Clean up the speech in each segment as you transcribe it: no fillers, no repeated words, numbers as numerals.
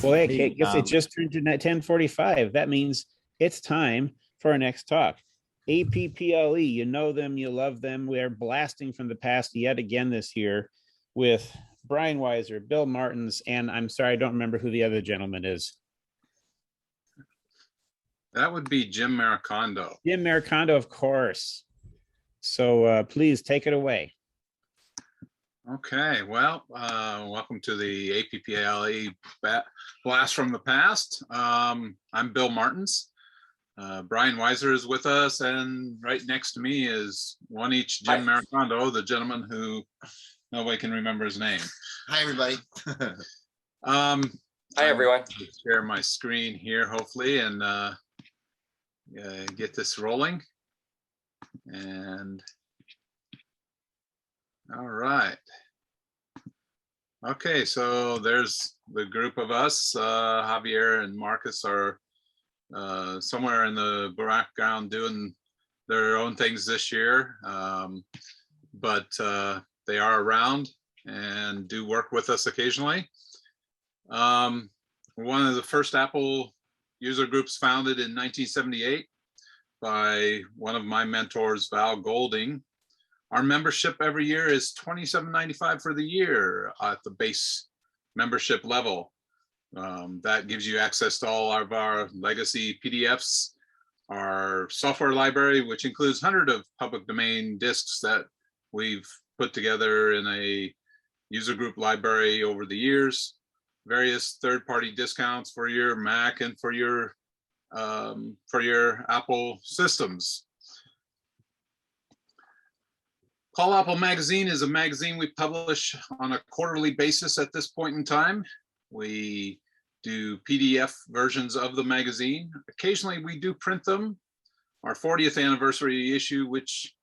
Well, I Hey, guess it just turned to 10:45. That means it's time for our next talk. A.P.P.L.E. You know them, you love them. We are blasting from the past yet again this year with Brian Weiser, Bill Martens, and I'm sorry, I don't remember who the other gentleman is. That would be Jim Maricondo. Jim Maricondo, of course. So please take it away. Okay, well, welcome to the A.P.P.L.E. Blast from the Past. I'm Bill Martens. Brian Weiser is with us, and right next to me is one each Jim Maricondo, the gentleman who nobody can remember his name. hi, everybody. Hi, everyone. Share my screen here, hopefully, and get this rolling. And all right. Okay, so there's the group of us. Javier and Marcus are somewhere in the background doing their own things this year, but they are around and do work with us occasionally. One of the first Apple user groups founded in 1978 by one of my mentors, Val Golding. Our membership every year is $27.95 for the year at the base membership level. That gives you access to all of our legacy PDFs, our software library, which includes hundreds of public domain disks that we've put together in a user group library over the years, various third-party discounts for your Mac and for your Apple systems. Call-A.P.P.L.E. magazine is a magazine we publish on a quarterly basis at this point in time. We do PDF versions of the magazine. Occasionally we do print them. Our 40th anniversary issue, which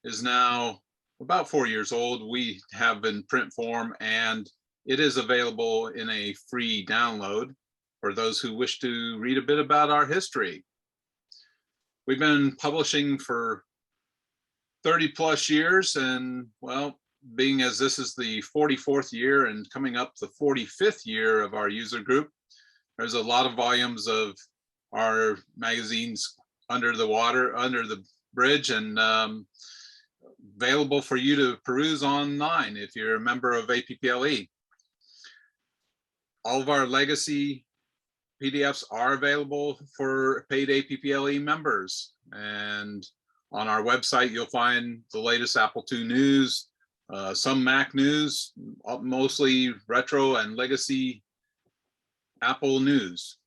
is now about 4 years old, we have in print form, and it is available in a free download for those who wish to read a bit about our history. We've been publishing for 30 plus years, and well, being as this is the 44th year and coming up the 45th year of our user group, there's a lot of volumes of our magazines under the water, under the bridge, and available for you to peruse online if you're a member of A.P.P.L.E. All of our legacy PDFs are available for paid A.P.P.L.E. members, and on our website you'll find the latest Apple II news, some Mac news, mostly retro and legacy Apple news.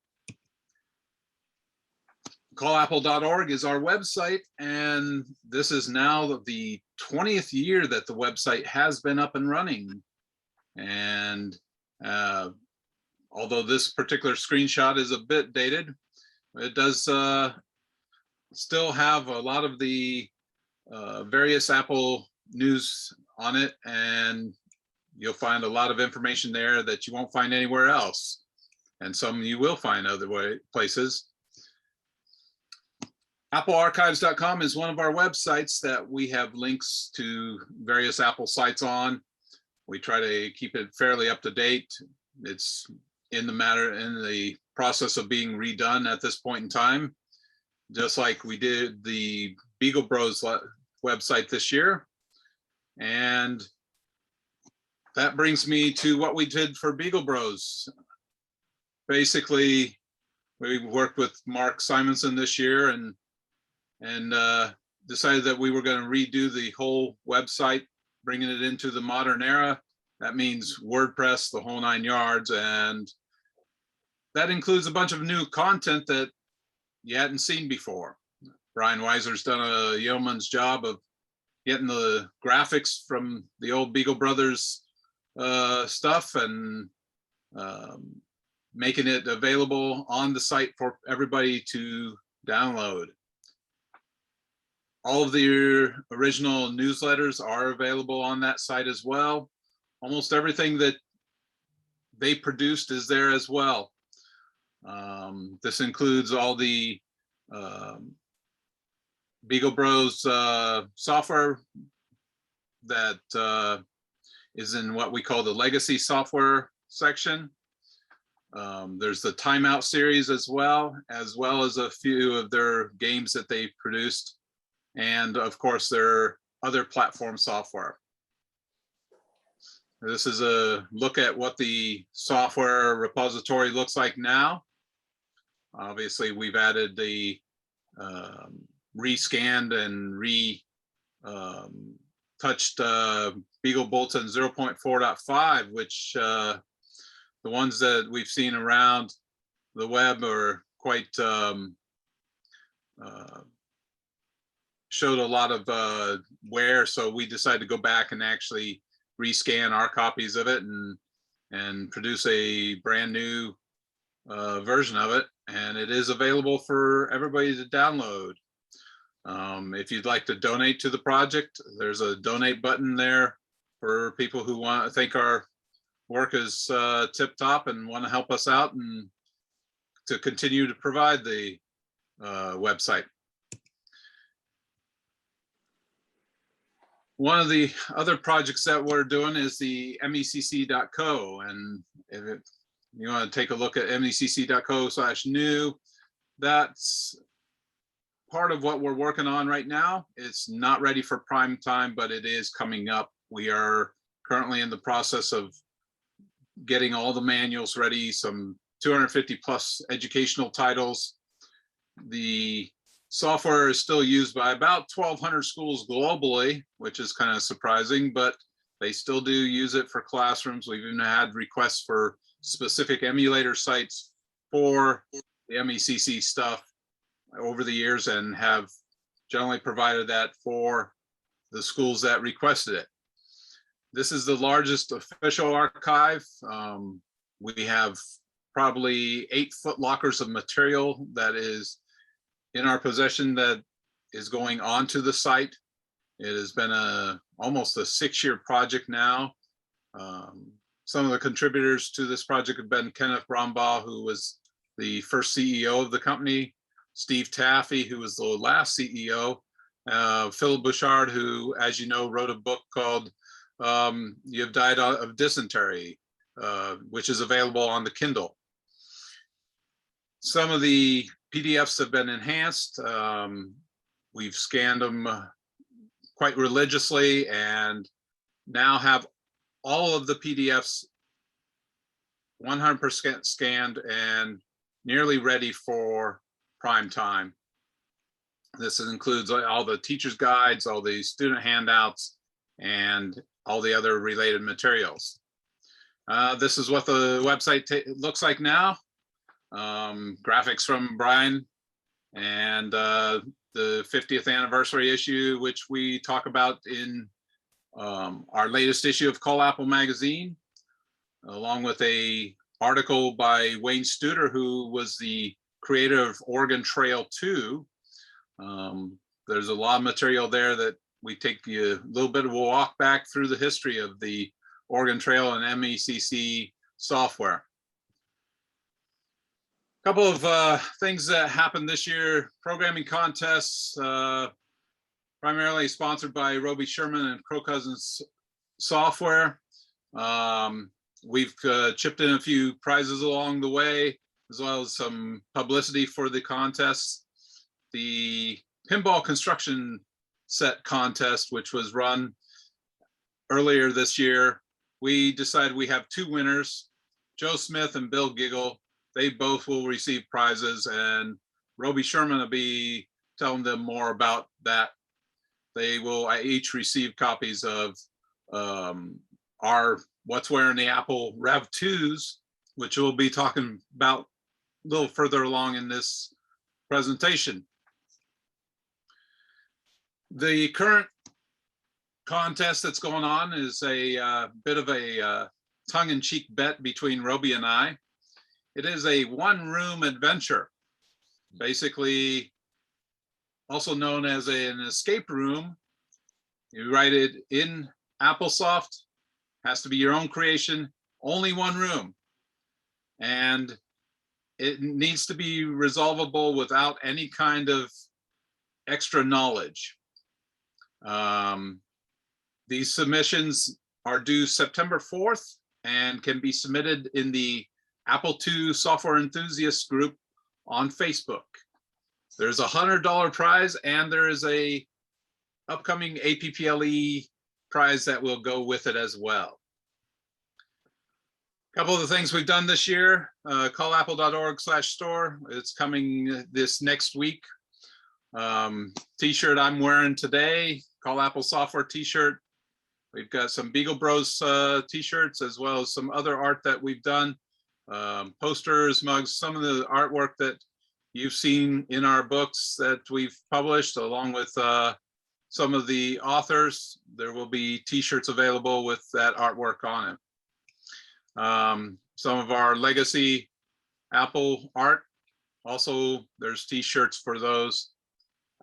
Call-A.P.P.L.E.org is our website, and this is now the 20th year that the website has been up and running. And although this particular screenshot is a bit dated, it does still have a lot of the various Apple news on it, and you'll find a lot of information there that you won't find anywhere else, and some you will find other places. AppleArchives.com is one of our websites that we have links to various Apple sites on. We try to keep it fairly up to date. It's in the process of being redone at this point in time, just like we did the Beagle Bros website this year. And that brings me to what we did for Beagle Bros. Basically, we worked with Mark Simonson this year and decided that we were going to redo the whole website, bringing it into the modern era. That means WordPress, the whole 9 yards, and that includes a bunch of new content that you hadn't seen before. Brian Weiser's done a yeoman's job of getting the graphics from the old Beagle Brothers stuff and making it available on the site for everybody to download. All of the original newsletters are available on that site as well. Almost everything that they produced is there as well. This includes all the Beagle Bros software that is in what we call the legacy software section. There's the Timeout series as well as a few of their games that they produced. And of course, their other platform software. This is a look at what the software repository looks like now. Obviously, we've added the rescanned and touched Beagle Bulletin 0.4.5, which the ones that we've seen around the web are quite showed a lot of wear, so we decided to go back and actually rescan our copies of it and produce a brand new version of it, and it is available for everybody to download. If you'd like to donate to the project, there's a donate button there for people who think our work is tip top and want to help us out and to continue to provide the website. One of the other projects that we're doing is the MECC.co, and if you want to take a look at MECC.co/new, that's part of what we're working on right now. It's not ready for prime time, but it is coming up. We are currently in the process of getting all the manuals ready, some 250 plus educational titles. The software is still used by about 1,200 schools globally, which is kind of surprising, but they still do use it for classrooms. We've even had requests for specific emulator sites for the MECC stuff over the years and have generally provided that for the schools that requested it. This is the largest official archive. We have probably 8 foot lockers of material that is in our possession that is going onto the site. It has been almost a 6-year project now. Some of the contributors to this project have been Kenneth Brombaugh, who was the first CEO of the company, Steve Taffy, who was the last CEO, Philip Bouchard, who, as you know, wrote a book called You've Died of Dysentery, which is available on the Kindle. Some of the PDFs have been enhanced. We've scanned them quite religiously and now have all of the PDFs 100% scanned and nearly ready for prime time. This includes all the teacher's guides, all the student handouts, and all the other related materials. This is what the website looks like now. Graphics from Brian and the 50th anniversary issue, which we talk about in our latest issue of Call-A.P.P.L.E magazine, along with a article by Wayne Studer, who was the creator of Oregon Trail 2. There's a lot of material there that we take you a little bit of a walk back through the history of the Oregon Trail and MECC software. A couple of things that happened this year: programming contests, primarily sponsored by Roby Sherman and Crow Cousins Software. We've chipped in a few prizes along the way, as well as some publicity for the contests. The pinball construction set contest, which was run earlier this year, we decided we have 2 winners, Joe Smith and Bill Giggle. They both will receive prizes, and Roby Sherman will be telling them more about that. They will each receive copies of our What's Wearing the Apple Rev 2s, which we'll be talking about a little further along in this presentation. The current contest that's going on is a bit of a tongue-in-cheek bet between Roby and I. It is a one-room adventure, basically also known as an escape room. You write it in AppleSoft, has to be your own creation, only one room. And it needs to be resolvable without any kind of extra knowledge. These submissions are due September 4th and can be submitted in the Apple II Software Enthusiast group on Facebook. There's a $100 prize, and there is a upcoming A.P.P.L.E prize that will go with it as well. A couple of the things we've done this year, callapple.org/store. It's coming this next week. T-shirt I'm wearing today, Call-A.P.L.E software t-shirt. We've got some Beagle Bros t-shirts, as well as some other art that we've done. Posters, mugs, some of the artwork that you've seen in our books that we've published, along with some of the authors. There will be t-shirts available with that artwork on it. Some of our legacy Apple art, also there's t-shirts for those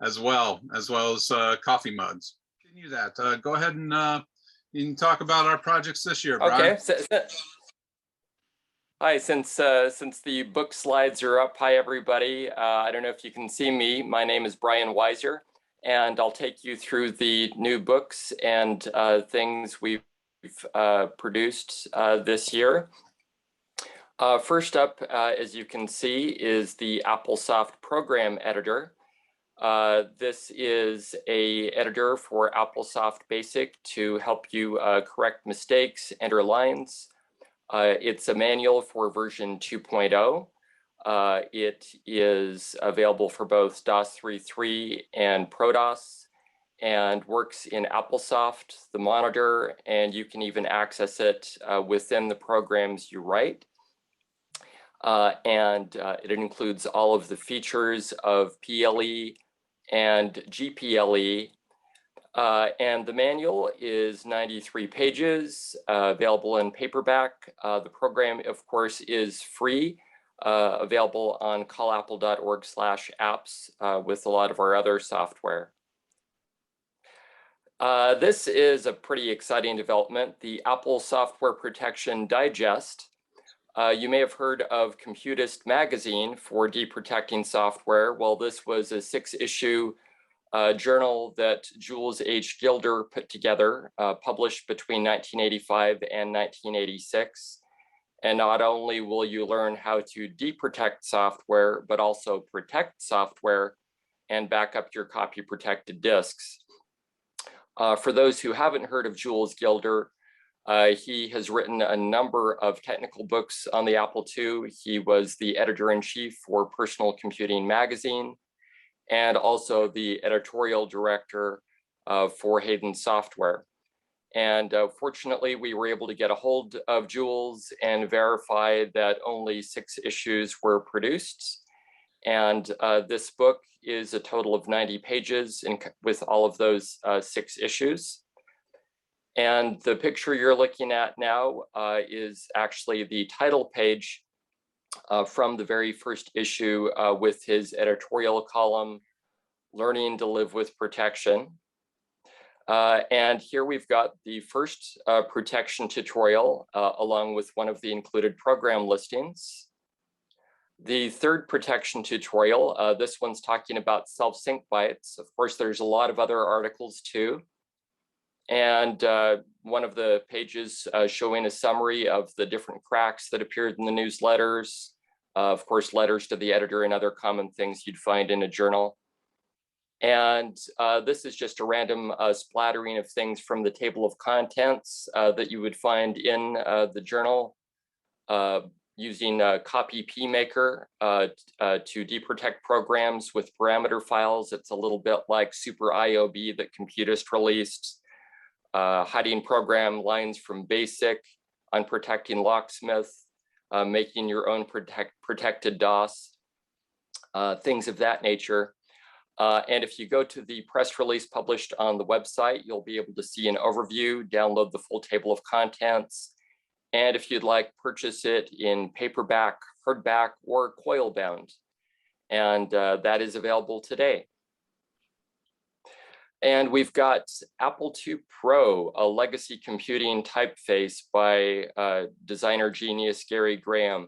as well as coffee mugs. Continue that. Go ahead and you can talk about our projects this year, Brian. Okay. Hi, since the book slides are up, hi everybody. I don't know if you can see me. My name is Brian Weiser, and I'll take you through the new books and things we've produced this year. First up, as you can see, is the AppleSoft Program Editor. This is an editor for AppleSoft Basic to help you correct mistakes, enter lines. It's a manual for version 2.0. It is available for both DOS 3.3 and ProDOS, and works in AppleSoft, the monitor, and you can even access it within the programs you write. It includes all of the features of P.L.E. and G.P.L.E. And the manual is 93 pages, available in paperback. The program, of course, is free, available on callapple.org/apps with a lot of our other software. This is a pretty exciting development, the Apple Software Protection Digest. You may have heard of Computist magazine for deprotecting software. Well, this was a 6-issue journal that Jules H. Gilder put together, published between 1985 and 1986. And not only will you learn how to deprotect software, but also protect software and back up your copy protected disks. For those who haven't heard of Jules Gilder, he has written a number of technical books on the Apple II. He was the editor-in-chief for Personal Computing magazine, and also the editorial director for Hayden Software. And fortunately, we were able to get a hold of Jules and verify that only 6 issues were produced. And this book is a total of 90 pages with all of those 6 issues. And the picture you're looking at now is actually the title page from the very first issue with his editorial column, Learning to Live with Protection. And here we've got the first protection tutorial along with one of the included program listings. The third protection tutorial, this one's talking about self-sync bytes. Of course, there's a lot of other articles too. And one of the pages showing a summary of the different cracks that appeared in the newsletters. Of course, letters to the editor and other common things you'd find in a journal. And this is just a random splattering of things from the table of contents that you would find in the journal using Copy-P Maker to deprotect programs with parameter files. It's a little bit like Super IOB that Computist released. Hiding program lines from BASIC, on protecting Locksmith, making your own protected DOS, things of that nature. And if you go to the press release published on the website, you'll be able to see an overview, download the full table of contents. And if you'd like, purchase it in paperback, hardback, or coil bound. And that is available today. And we've got Apple II Pro, a legacy computing typeface by designer genius Gary Graham.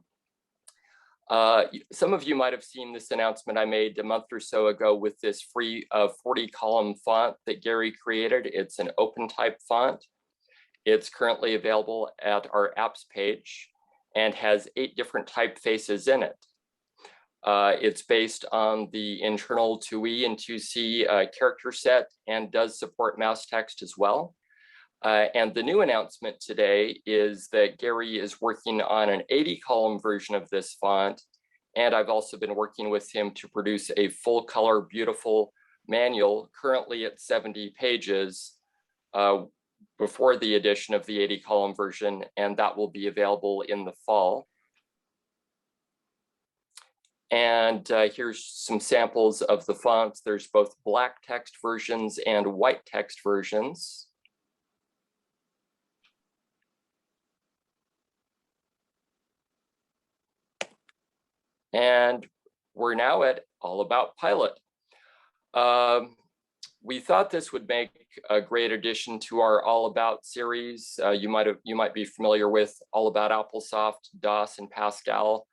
Some of you might have seen this announcement I made a month or so ago with this free 40-column font that Gary created. It's an open type font. It's currently available at our apps page. and has 8 different typefaces in it. It's based on the internal 2E and 2C character set and does support mouse text as well. And the new announcement today is that Gary is working on an 80-column version of this font. And I've also been working with him to produce a full color, beautiful manual, currently at 70 pages, before the addition of the 80-column version, and that will be available in the fall. And here's some samples of the fonts. There's both black text versions and white text versions. And we're now at All About Pilot. We thought this would make a great addition to our All About series. You might be familiar with All About AppleSoft, DOS, and Pascal.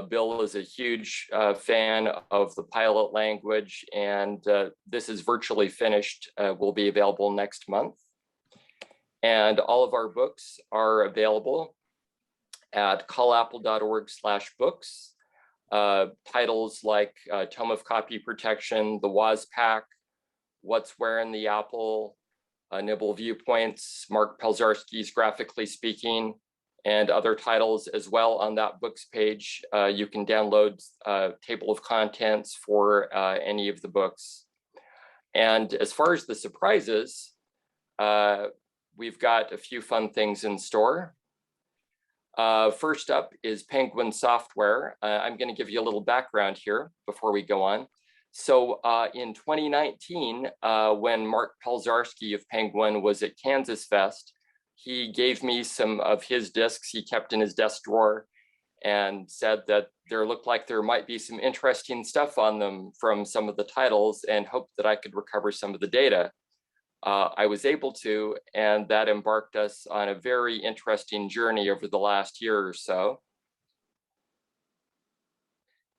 Bill is a huge fan of the Pilot language, and this is virtually finished, will be available next month. And all of our books are available at callapple.org/books. Titles like Tome of Copy Protection, The WASPack, What's Wearing the Apple, Nibble Viewpoints, Mark Pelzarski's Graphically Speaking, and other titles as well on that books page. You can download a table of contents for any of the books. And as far as the surprises, we've got a few fun things in store. First up is Penguin Software. I'm going to give you a little background here before we go on. So in 2019, when Mark Pelzarski of Penguin was at KansasFest, he gave me some of his discs he kept in his desk drawer and said that there looked like there might be some interesting stuff on them from some of the titles, and hoped that I could recover some of the data. I was able to, and that embarked us on a very interesting journey over the last year or so.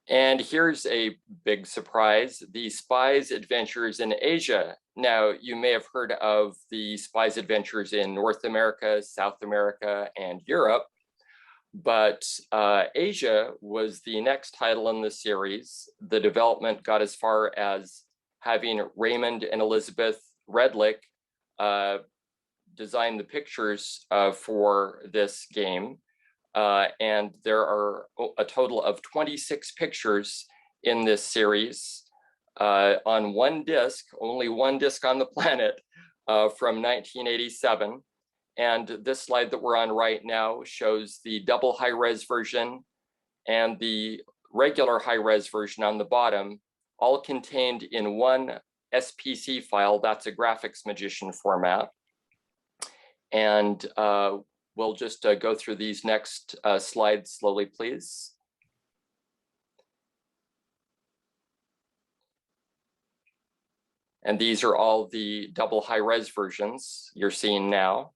And here's a big surprise, the Spy's Adventures in Asia. Now, you may have heard of the Spy's Adventures in North America, South America, and Europe, but Asia was the next title in the series. The development got as far as having Raymond and Elizabeth Redlick design the pictures for this game. And there are a total of 26 pictures in this series on one disc, only one disc on the planet, from 1987. And this slide that we're on right now shows the double high-res version and the regular high-res version on the bottom, all contained in one SPC file. That's a Graphics Magician format. And we'll just go through these next slides slowly, please. And these are all the double high-res versions you're seeing now.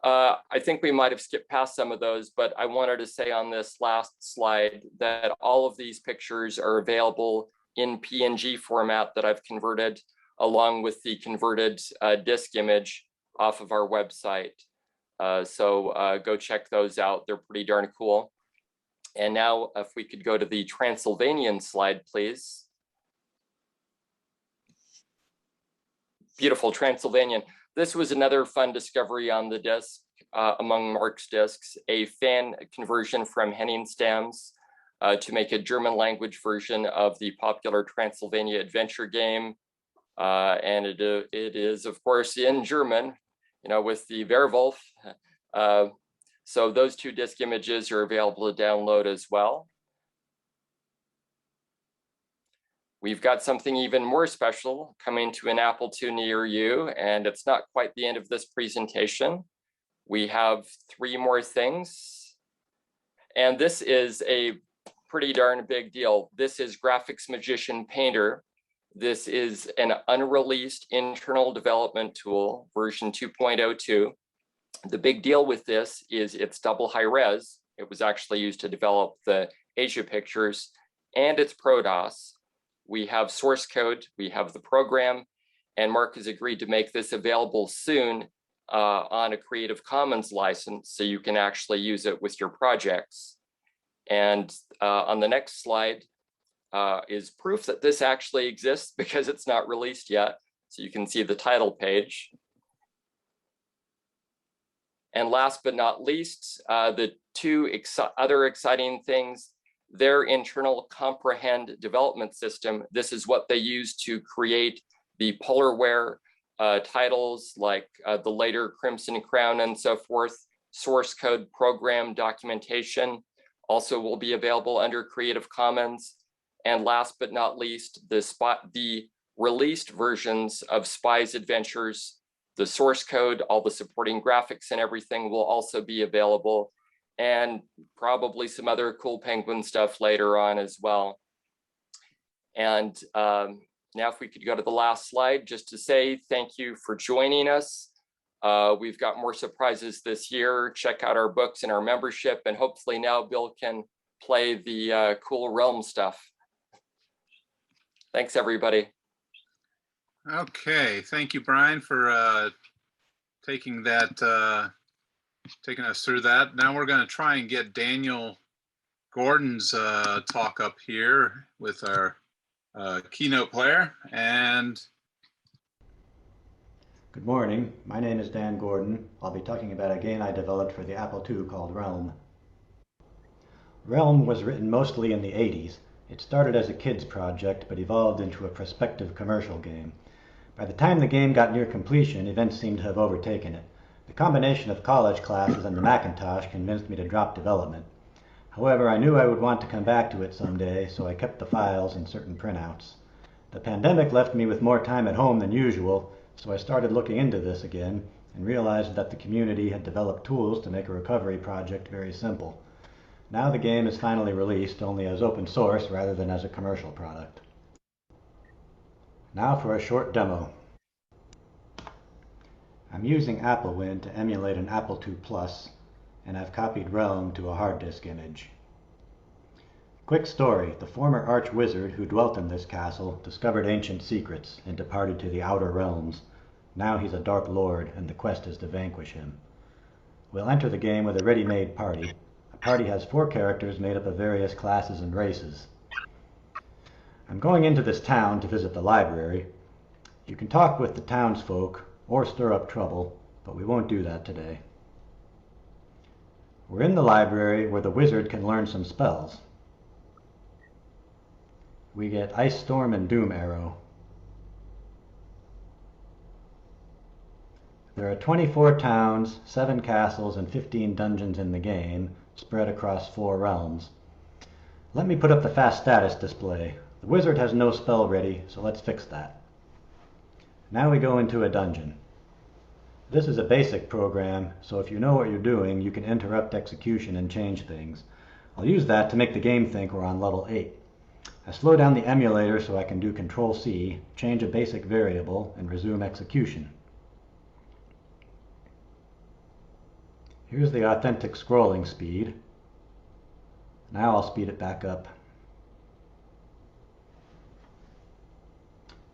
I think we might have skipped past some of those, but I wanted to say on this last slide that all of these pictures are available in PNG format that I've converted, along with the converted disk image off of our website. So go check those out. They're pretty darn cool. And now if we could go to the Transylvanian slide, please. Beautiful Transylvanian. This was another fun discovery on the disc, among Mark's discs, a fan conversion from Henning Stamms to make a German language version of the popular Transylvania adventure game. And it is, of course, in German, you know, with the Werwolf. So those two disc images are available to download as well. We've got something even more special coming to an Apple II near you, and it's not quite the end of this presentation. We have 3 more things, and this is a pretty darn big deal. This is Graphics Magician Painter. This is an unreleased internal development tool, version 2.02. The big deal with this is it's double high res. It was actually used to develop the Asia pictures, and it's ProDOS. We have source code, we have the program, And Mark has agreed to make this available soon on a Creative Commons license, so you can actually use it with your projects. And on the next slide is proof that this actually exists because it's not released yet. So you can see the title page. And last but not least, the two other exciting things, their internal comprehend development system. This is what they use to create the Polarware titles like the later Crimson Crown and so forth. Source code program documentation also will be available under Creative Commons. And last but not least, the released versions of Spy's Adventures, the source code, all the supporting graphics and everything will also be available, and probably some other cool Penguin stuff later on as well. And now if we could go to the last slide, just to say thank you for joining us. We've got more surprises this year. Check out our books and our membership, and hopefully now Bill can play the cool Realm stuff. Thanks, everybody. Okay, thank you, Brian, for taking us through that. Now we're going to try and get Daniel Gordon's talk up here with our keynote player. And good morning. My name is Dan Gordon. I'll be talking about a game I developed for the Apple II called Realm. Realm was written mostly in the 80s. It started as a kid's project, but evolved into a prospective commercial game. By the time the game got near completion, events seemed to have overtaken it. The combination of college classes and the Macintosh convinced me to drop development. However, I knew I would want to come back to it someday, so I kept the files and certain printouts. The pandemic left me with more time at home than usual, so I started looking into this again and realized that the community had developed tools to make a recovery project very simple. Now the game is finally released, only as open source rather than as a commercial product. Now for a short demo. I'm using Applewin to emulate an Apple II Plus, and I've copied Realm to a hard disk image. Quick story, the former arch-wizard who dwelt in this castle discovered ancient secrets and departed to the outer realms. Now he's a dark lord, and the quest is to vanquish him. We'll enter the game with a ready-made party. A party has 4 characters made up of various classes and races. I'm going into this town to visit the library. You can talk with the townsfolk or stir up trouble, but we won't do that today. We're in the library where the wizard can learn some spells. We get Ice Storm and Doom Arrow. There are 24 towns, 7 castles, and 15 dungeons in the game, spread across 4 realms. Let me put up the fast status display. The wizard has no spell ready, so let's fix that. Now we go into a dungeon. This is a basic program, so if you know what you're doing, you can interrupt execution and change things. I'll use that to make the game think we're on level 8. I slow down the emulator so I can do Control-C, change a basic variable, and resume execution. Here's the authentic scrolling speed. Now I'll speed it back up.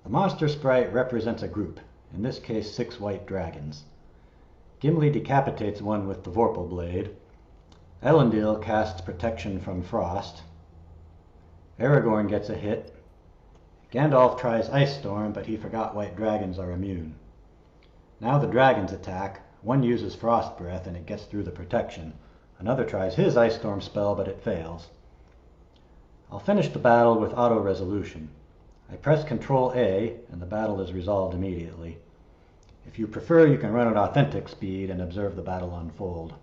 The monster sprite represents a group, in this case 6 white dragons. Gimli decapitates one with the Vorpal blade. Elendil casts protection from frost. Aragorn gets a hit. Gandalf tries Ice Storm, but he forgot white dragons are immune. Now the dragons attack. One uses Frost Breath and it gets through the protection. Another tries his Ice Storm spell, but it fails. I'll finish the battle with auto resolution. I press Ctrl-A and the battle is resolved immediately. If you prefer, you can run at authentic speed and observe the battle unfold.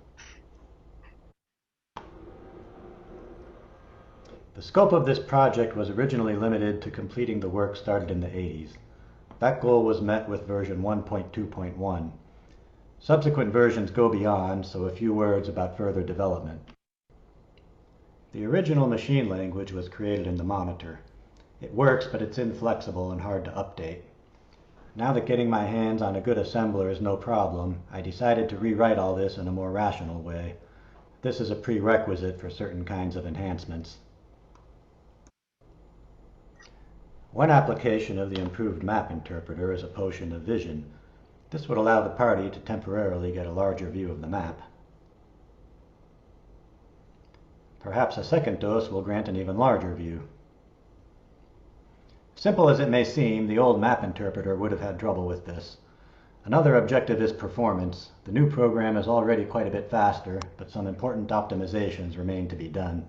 The scope of this project was originally limited to completing the work started in the 80s. That goal was met with version 1.2.1. Subsequent versions go beyond, so a few words about further development. The original machine language was created in the monitor. It works, but it's inflexible and hard to update. Now that getting my hands on a good assembler is no problem, I decided to rewrite all this in a more rational way. This is a prerequisite for certain kinds of enhancements. One application of the improved map interpreter is a potion of vision. This would allow the party to temporarily get a larger view of the map. Perhaps a second dose will grant an even larger view. Simple as it may seem, the old map interpreter would have had trouble with this. Another objective is performance. The new program is already quite a bit faster, but some important optimizations remain to be done.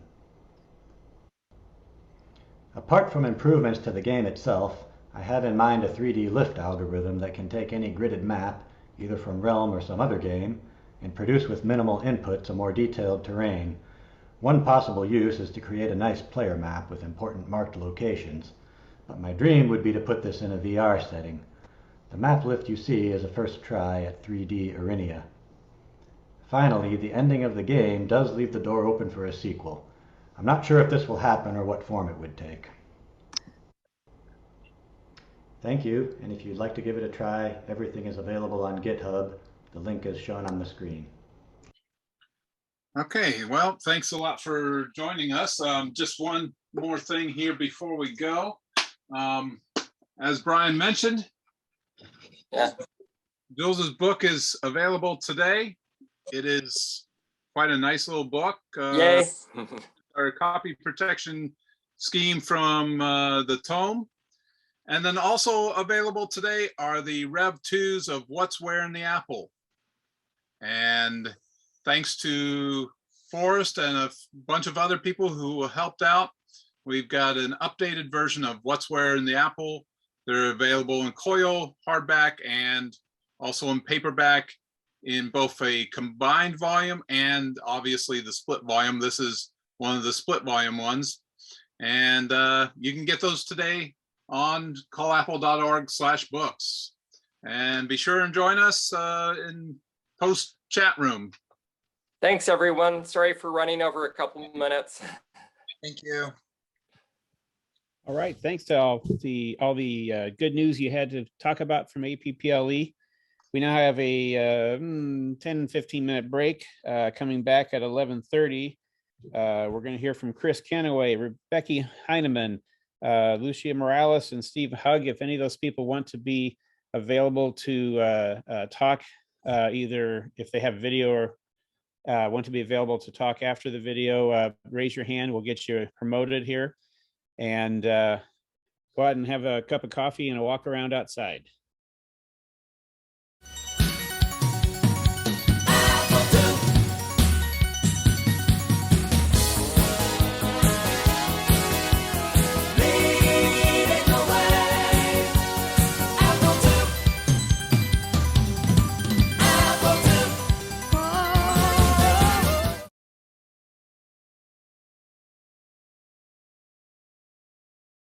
Apart from improvements to the game itself, I have in mind a 3D lift algorithm that can take any gridded map, either from Realm or some other game, and produce with minimal inputs a more detailed terrain. One possible use is to create a nice player map with important marked locations, but my dream would be to put this in a VR setting. The map lift you see is a first try at 3D Arinia. Finally, the ending of the game does leave the door open for a sequel. I'm not sure if this will happen or what form it would take. Thank you, and if you'd like to give it a try, everything is available on GitHub. The link is shown on the screen. Okay, well, thanks a lot for joining us. Just one more thing here before we go. As Brian mentioned, Jules's book is available today. It is quite a nice little book. Yay! Our copy protection scheme from the tome. And then also available today are the Rev 2s of What's Where in the Apple. And thanks to Forrest and a bunch of other people who helped out, we've got an updated version of What's Where in the Apple. They're available in Koyo, hardback, and also in paperback in both a combined volume and obviously the split volume. This is one of the split volume ones. And you can get those today on callapple.org/books. And be sure and join us in post chat room. Thanks, everyone. Sorry for running over a couple of minutes. Thank you. All right, thanks to all the good news you had to talk about from A.P.P.L.E. We now have a 10-15 minute break, coming back at 11:30. We're going to hear from Chris Kenaway, Rebecca Heineman, Lucia Morales, and Steve Hugg. If any of those people want to be available to talk, either if they have video or want to be available to talk after the video, raise your hand. We'll get you promoted here. And go out and have a cup of coffee and a walk around outside.